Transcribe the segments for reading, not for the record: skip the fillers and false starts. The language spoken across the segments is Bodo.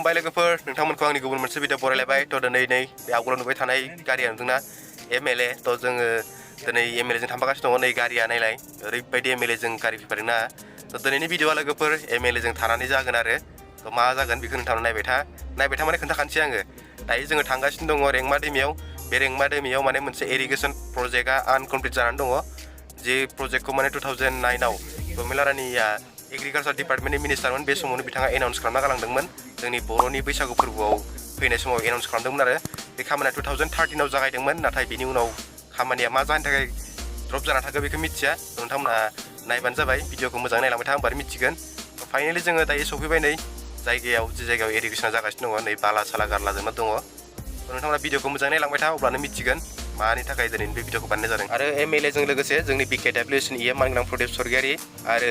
खुलुमबाय लोगोफोर नोंथांमोनखौ आंनि गुबुन मोनसे भिडिअ बरायलायबाय थ' दिनै बे आवगोलाव नुबाय थानाय गारिया नुदोंना MLA थ' जोङो दिनै MLA जों थांफागासिनो दङ नै गारिया नायलाय ओरैबायदि MLA जों गारि फैफादोंना थ' दिनैनि भिडिअआ लोगोफोर MLA जों थानानै जागोन आरो थ' मा जागोन बेखौ नोंथांनो नायबाय था माने खोन्थाखानोसै आङो दायो जोङो थांगासिनो दङ रेंमा दैमायाव बे रेंमा दैमायाव माने मोनसे इरिगेसन प्रजेक्टआ आनकमप्लिट जानानै दङ जे प्रजेक्टखौ माने 2009 आव प्रमिला रानिया एग्रिकालचार डिपार्टमेन्टनि मिनिस्टारमोन बे समावनो बिथाङा एनाउन्स खालामना गालांदोंमोन जोंनि बर'नि बैसागु फोरबोआव फैनाय समाव एनाउन्स खालामदोंमोन आरो बे खामानिया 2013 आव जागायदोंमोन नाथाय बिनि उनाव खामानिया मा जाहोननि थाखाय ड्रप जाना थाखो बेखौ मिथिया नोंथांमोना नायबानो जाबाय भिडिअखौ मोजाङै नायलांबाय था होनबानो मिथिगोन फाइनालि जोङो दायो सफैबाय नै जायगायाव जे जायगायाव इरिगेसना जागासिनो दङ नै बाला साला गारलाजोबना दङ नोंथांमोना भिडिअखौ मोजाङै नायलांबाय था अब्लानो मिथिगोन मानि थाखाय दिनै बे भिडिअखौ बानायनाय जादों आरो MLA जों लोगोसे जोंनि BKWSनि मानगोनां प्रदीप सरगियारि आरो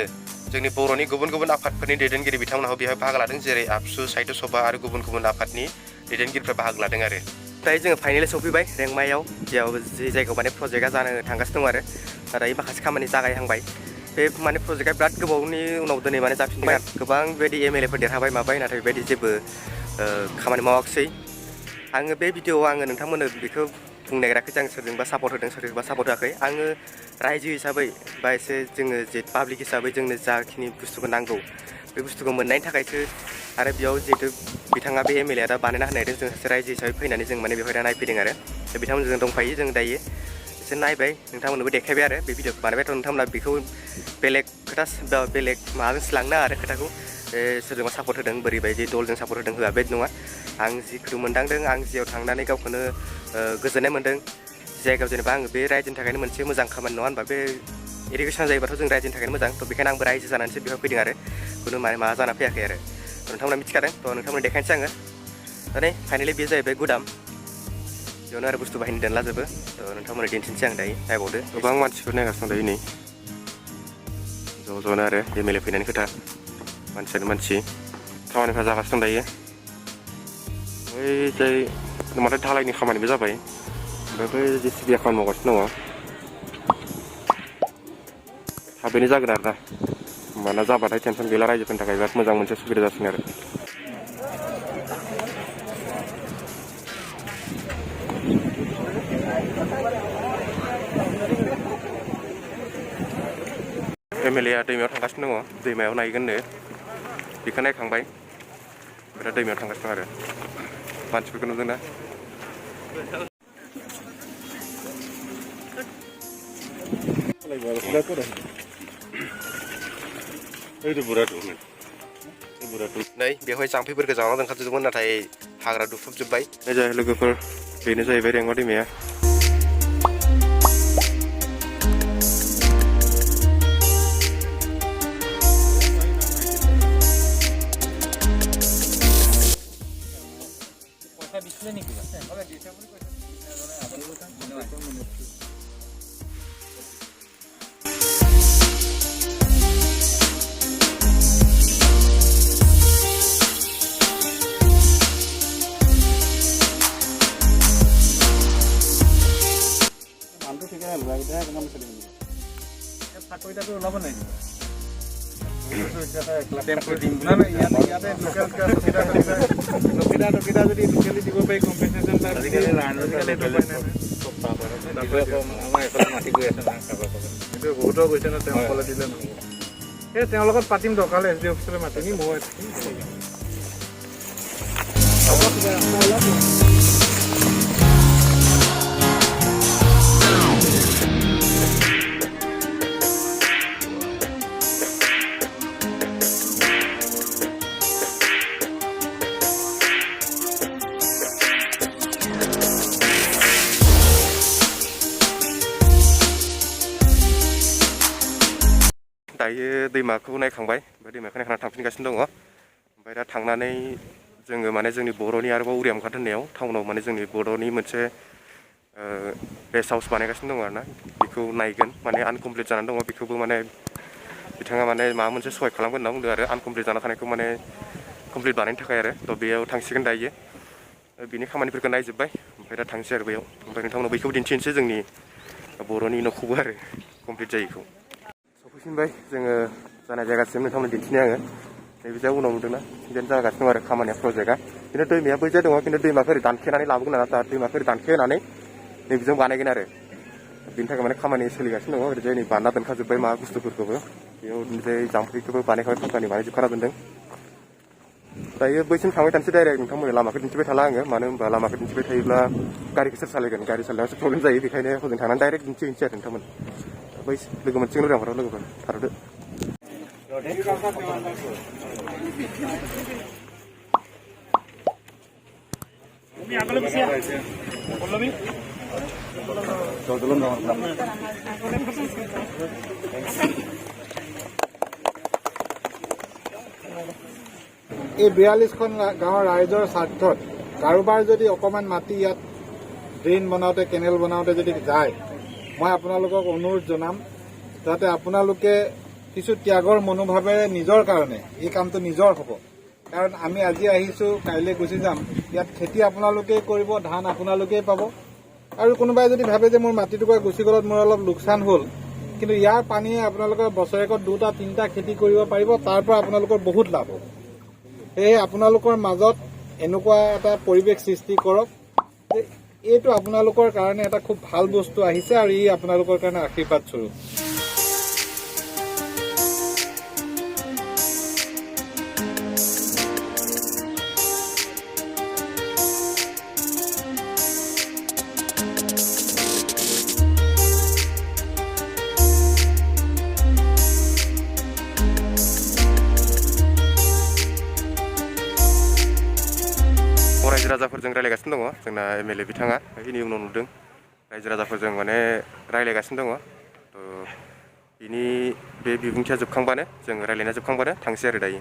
जोंनि बर'नि गुबुन गुबुन आफादफोरनि दैदेनगिरि बिथांमोनहाबो बेवहाय बाहागो लादों जेरै आबसु साहित्य सभा आरो गुबुन गुबुन आफादनि दैदेनगिरिफ्रा बाहागो लादों आरो दायो जोङो फाइनालि सफैबाय रेंमायाव जे जायगायाव माने प्रजेक्टआ जानो थांगासिनो दं आरो दायो माखासे खामानि जागायहांबाय बे माने प्रजेक्टआ बिराद गोबावनि उनाव दिनै माने जाफिनबाय गोबां बेबायदि MLAफोर देरहाबाय माबाय नाथाय बेबायदि जेबो खामानि मावाखिसै आङो बे भिडिअआव आङो नोंथांमोननो बेखौ बुंनो नागिराखै जे आं सोरजोंबा सापर्ट होदों सोरजोंबा सापर्ट होआखै आङो रायजो हिसाबै बा एसे जोङो जे पाब्लिक हिसाबै जोंनो जाखिनि बुस्थुखौ नांगौ बे बुस्थुखौ मोननायनि थाखायसो आरो बेयाव जिहेतु बिथाङा बे MLA दा बानायना होनायदों जों सासे रायजो हिसाबै फैनानै जों माने बेवहाय दा नायफैदों आरो बिथांमोनजों दंफायो जों दायो एसे नायबाय नोंथांमोननोबो देखायबाय आरो बे भिडिअखौ बानायबायथ' नोंथांमोना बेखौ बेलेग खोथा बेलेग माबाजोंसो लांना आरो खोथाखौ सोरजोंबा सापर्ट होदों बोरैबायदि दलजों सापर्ट होदों होआ बेबायदि नङा आं जिखौ मोनदांदों आं जियाव थांनानै गावखौनो गोजोननाय मोन्दों जायगायाव जेनेबा आङो बे रायजोनि थाखायनो मोनसे मोजां खामानि नङा होनबा बे इरिगेसन जायोबाथ' जों रायजोनि थाखायनो मोजां थ' बेखायनो आंबो रायजो जानानैसो बेयाव फैदों आरो खुनु माबा जाना फैयाखै आरो नोंथांमोना मिथिखादों थ' नोंथांमोना देखायनोसै आङो दा नै फाइनालि बेयो जाहैबाय गुदाम बेयावनो आरो बुस्थु बाहायनो दोनलाजोबो थ' नोंथांमोना दिन्थिनोसै आं दायो नायबावदो गोबां मानसिफोर नायगासिनो दायो नै ज' ज'नो आरो MLA फैनायनि खोथा मानसियानो मानसि खामानिफ्रा जागासिनो दायो बै जाय माथो धालायनि खामानिबो जाबाय ओमफ्राय बै JCB खामानि मावगासिनो दङ थाबैनो जागोन आरो ना होमबाना जाबाथाय टेनसन गैला रायजोफोरनि थाखाय बिराद मोजां मोनसे सुबिदा जासिगोन आरो MLA आ दैमायाव थांगासिनो दङ दैमायाव नायगोननो बेखौ नायखांबाय बिराद दैमायाव थांगासिनो दं आरो मानसिफोरखौ नुदोंना नै बेवहाय जाम्फैफोरखौ जावना दोनखाजोबदोंमोन नाथाय हाग्रा दुफबजोब्बाय जाय लोगोफोर बेनो जाहैबाय रेंमा दैमाया পাতিম দৰকাৰলৈ SDO অফিচলৈ মাতিনি মই दायो दैमाखौ नायखांबाय ओमफ्राय दैमाखौ नायखांना थांफिनगासिनो दङ ओमफ्राय दा थांनानै जोङो माने जोंनि बर'नि आरोबाव उरियामघाट होननायाव टाउनाव माने जोंनि बर'नि मोनसे रेस्ट हाउस बानायगासिनो दङ आरोना बेखौ नायगोन माने आनकमप्लिट जानानै दङ बेखौबो माने बिथाङा माने माबा मोनसे सहाय खालामगोन होनना बुंदों आरो आनकमप्लिट जाना थानायखौ माने कमप्लिट बानायनो थाखाय आरो थ' बेयाव थांसिगोन दायो बिनि खामानिफोरखौ नायजोब्बाय ओमफ्राय दा थांसै आरो बेयाव ओमफ्राय नोंथांमोनाव बैखौबो दिन्थिनोसै जोंनि बर'नि न'खौबो आरो कमप्लिट जायैखौ सफैफिनबाय जोङो जानाय जायगासिम नोंथांमोन दिन्थिनो आङो नैबे उनाव नुदोंना बिदिनो जागासिनो दं आरो खामानिया प्रजेक्टआ खिन्थु दैमाया बैजा दङ खिन्थु दैमाखौ ओरै दानखेनानै लाबोगोन आरो दा दैमाखौ ओरै दानखेनानै नैबेजों बानायगोन आरो बिनि थाखाय माने खामानि सोलिगासिनो दङ ओरैजाय नै बानना दोनखाजोब्बाय मा बुस्थुफोरखौबो बेयाव ओरैजाय जाम्फैखौबो बानायखाबाय फाक्कानि बानायजोबखाना दोनदों दायो बैसिम थांबाय थानोसै डाइरेक्ट नोंथांमोननो लामाखौ दिन्थिबाय थाला आङो मानो होनबा लामाखौ दिन्थिबाय थायोब्ला गारिखौ सोर सालायगोन गारि सालायनायावसो प्रब्लेम जायो बेखायनो हजों थांनानै डाइरेक्ट दिन्थिहैनोसै आरो नोंथांमोन बै लोगो मोनसिगोन उदांफोराव लोगोफोर थारदो এই 42খন গাঁৱৰ ৰাইজৰ স্বাৰ্থত কাৰোবাৰ যদি অকণমান মাটি ইয়াত ড্ৰেইন বনাওঁতে কেনেল বনাওঁতে যদি যায় মই আপোনালোকক অনুৰোধ জনাম যাতে আপোনালোকে কিছু ত্যাগৰ মনোভাৱেৰে নিজৰ কাৰণে এই কামটো নিজৰ হ'ব কাৰণ আমি আজি আহিছোঁ কাইলৈ গুচি যাম ইয়াত খেতি আপোনালোকেই কৰিব ধান আপোনালোকেই পাব আৰু কোনোবাই যদি ভাবে যে মোৰ মাটিটুকুৰা গুচি গ'লত মোৰ অলপ লোকচান হ'ল কিন্তু ইয়াৰ পানীয়ে আপোনালোকৰ বছৰেকত 2টা 3টা খেতি কৰিব পাৰিব তাৰ পৰা আপোনালোকৰ বহুত লাভ হ'ব এই আপোনালোকৰ মাজত এনেকুৱা এটা পৰিৱেশ সৃষ্টি কৰক এইটো আপোনালোকৰ কাৰণে এটা খুব ভাল বস্তু আহিছে আৰু ই আপোনালোকৰ কাৰণে আশীৰ্বাদ স্বৰূপ रायजो राजाफोरजों रायलायगासिनो दङ जोंना एमएलए बिथाङा बेनि उनाव नुदों रायजो राजाफोरजों माने रायलायगासिनो दङ थ' बिनि बे बिबुंथिया जोबखांबानो जों रायलायना जोबखांबानो थांसै आरो दायो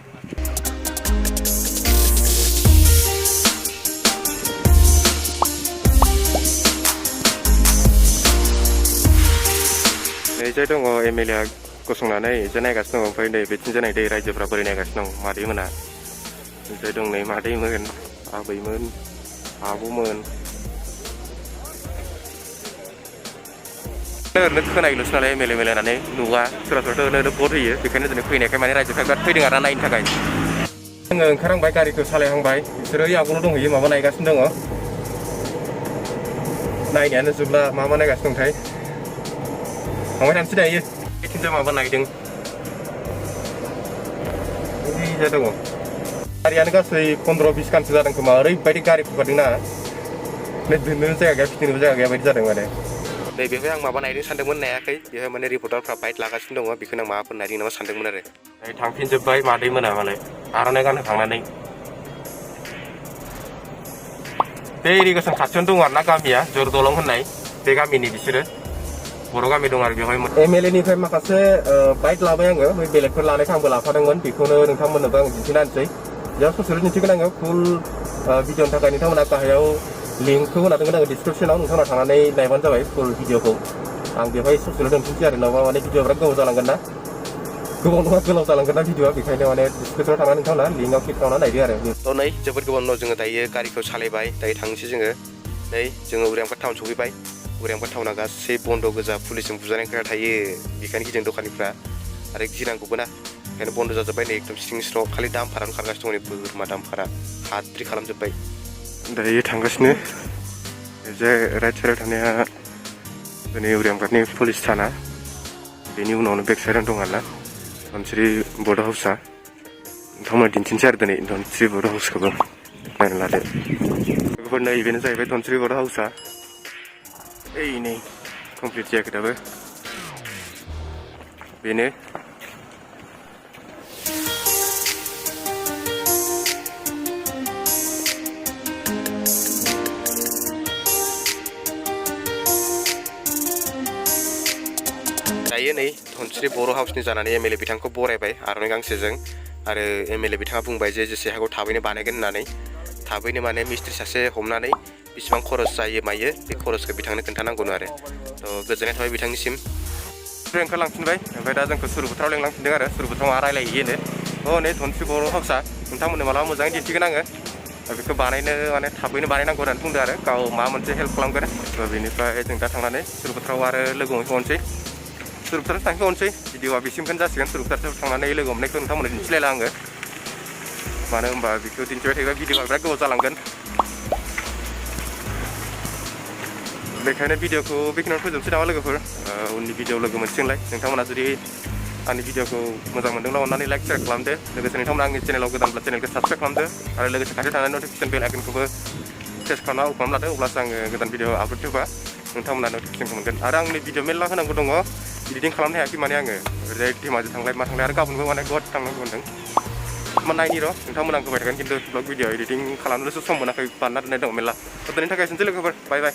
नैजाय दङ एमएलए गसंनानै एजाय नायगासिनो दङ ओमफ्राय नै बेथिंजाय नायदै रायजोफ्रा बोरै नायगासिनो दं मादैमोना ओमफ्राय दं नै मादैमोन आबैमोन आब'मोन ओरैनो खोनायोल'सो नालाय एमएलए होननानै नुवा सोरबा सोरबाथ' ओरैनो भट होयो बेखायनो दिनै फैनायखाय माने रायजोफ्रा बिराद फैदों आरो नायनो थाखाय जोङो ओंखारहांबाय गारिखौ सालायहांबाय बिसोरो आगोलाव दंहैयो माबा नायगासिनो दङ नायनायानो जोबला मा नायगासिनो दंथाय थांबाय थानोसै दायो बेथिंजाय माबा नायदों ओरैजाय दङ गारियानो गासै 15-20 खानसो जादों खोमा ओरैबायदि गारि फुगारदोंना दोननोनो जायगा गैया फिथिनोबो जायगा गैया बायदि जादों माने नै बेवहाय आं माबा नायदों सानदोंमोन नायाखै बेवहाय माने रिपर्टारफ्रा बाइट लागासिनो दङ बेखौनो आं माबाफोर नायदों नामा सानदोंमोन आरो थांफिनजोब्बाय मादैमोना मालाय आर'नाइ गानहोखांनानै बे इरिगेसन खाथियावनो दङ आरो ना गामिया जरदलं होननाय बे गामिनि बिसोरो बर' गामि दं आरो बेवहाय एमएलए निफ्राय माखासे बाइट लाबाय आङो बै बेलेगफोर लानायखौ आंबो लाफादोंमोन बेखौनो नोंथांमोननोबो आं दिन्थिना होनोसै बेयाव ससेल दिन्थिगोन आङो फुल भिडिअनि थाखाय नोंथांमोना गाहायाव लिंकखौ होना दोनगोन आङो डिसक्रिपसनाव नोंथांमोना थांनानै नायबानो जाबाय फुल भिडिअखौ आं बेवहाय ससेल दोनफिनसै आरो नङाबा माने भिडिअआ बिराद गोबाव जालांगोन ना गोबाव नङा गोलाव जालांगोन ना भिडिअआ बेखायनो माने डिसक्रिपसनाव थांनानै नोंथांमोना लिंकआव क्लिक खालामनानै नायदो आरो थ' नै जोबोद गोबाव उनाव जोङो दायो गारिखौ सालायबाय दायो थांनोसै जोङो नै जोङो उरियामफोर टाउन सफैबाय उरियामफोर टाउना गासै बन्द' गोजा पुलिसजों बुजानाय खोथा थायो बेखायनो गिदिं दखानिफ्रा आरो गिनांगौबो ना बेखायनो बन्द' जाजोब्बाय नै एकदम सिं स्र' खालि दामफारानो खारगासिनो दं नै बोरमा दामफारा हाद्रि खालामजोब्बाय दायो थांगासिनो ओरैजाय राइट साइडआव थानाया जोंनि उरियामघाटनि पुलिस थाना बेनि उनावनो बेक साइडआव दं आरोना धनसिरि बर्ड हाउसआ नोंथांमोना दिन्थिनोसै आरो दिनै धनसिरि बर्ड हाउसखौबो नायना लादो लोगोफोर नै बेनो जाहैबाय धनसिरि बर्ड हाउसआ ओइ नै कमप्लिट जायाखै दाबो बेनो दायो नै धनसिरि बर' हाउसनि जानानै एमएलए बिथांखौ बरायबाय आर'नाइ गांसेजों आरो एमएलए बिथाङा बुंबाय जे जेसे हागौ थाबैनो बानायगोन होननानै थाबैनो माने मिस्ट्रि सासे हमनानै बेसेबां खरस जायो मायो बे खरसखौ बिथांनो खोन्थानांगौनो आरो थ' गोजोननाय थाबाय बिथांनिसिम ओंखारलांफिनबाय ओमफ्राय दा जोंखौ सुरुबोथाराव लेंलांफिनदों आरो सुरुबोथाराव मा रायलायहैयोनो अ नै धनसिरि बर' हाउसआ नोंथांमोननो मालाबा मोजाङै दिन्थिगोन आङो बेखौ बानायनो माने थाबैनो बानायनांगौ होननानै बुंदों आरो गाव माबा मोनसे हेल्प खालामगोन थ' बेनिफ्राय जों दा थांनानै सुरुबोथाराव आरो लोगो हमहैबावनोसै सुरुबोथाराव थांफिनबावनोसै भिडिअआ बेसिमखौनो जासिगोन सुरुबोथाराव थांनानै लोगो हमनायखौ नोंथांमोननो दिन्थिलायला आङो मानो होनबा बेखौ दिन्थिबाय थायोबा भिडिअआ बिराद गोबाव जालांगोन बेखायनो भिडिअखौ बेखिनियावनो फोजोबनोसै नामा लोगोफोर उननि भिडिअ लोगो मोनसिगोनलाय नोंथांमोना जुदि आंनि भिडिअखौ मोजां मोनदोंब्ला अननानै लाइक शेयार खालामदो लोगोसे नोंथांमोना आंनि चेनेलाव गोदानब्ला चेनेलखौ साबसक्राइब खालामदो आरो लोगोसे खाथियाव थानाय नटिफिकेसन बेल आइकनखौबो प्रेस खालामना लादो अब्लासो आङो गोदान भिडिअ आपल'ड होबा नोंथांमोना नटिफिकेसनखौ मोनगोन आरो आंनि भिडिअ मेरला होनांगौ दङ इडिटिं खालामनो हायाखै माने आङो ओरैजाय धेमाजि थांलाय मा थांलाय आरो गाबोनबो माने गुवाहाटि थांनांगौ होनदों मा नायनि र' नोंथांमोना आं होबाय थागोन खिन्थु ब्लग भिडिअ इडिटिं खालामनोसो सम मोनाखै बानायना दोननाय दं मेरला दिनैनि थाखाय एसेनोसै लोगोफोर बाय बाय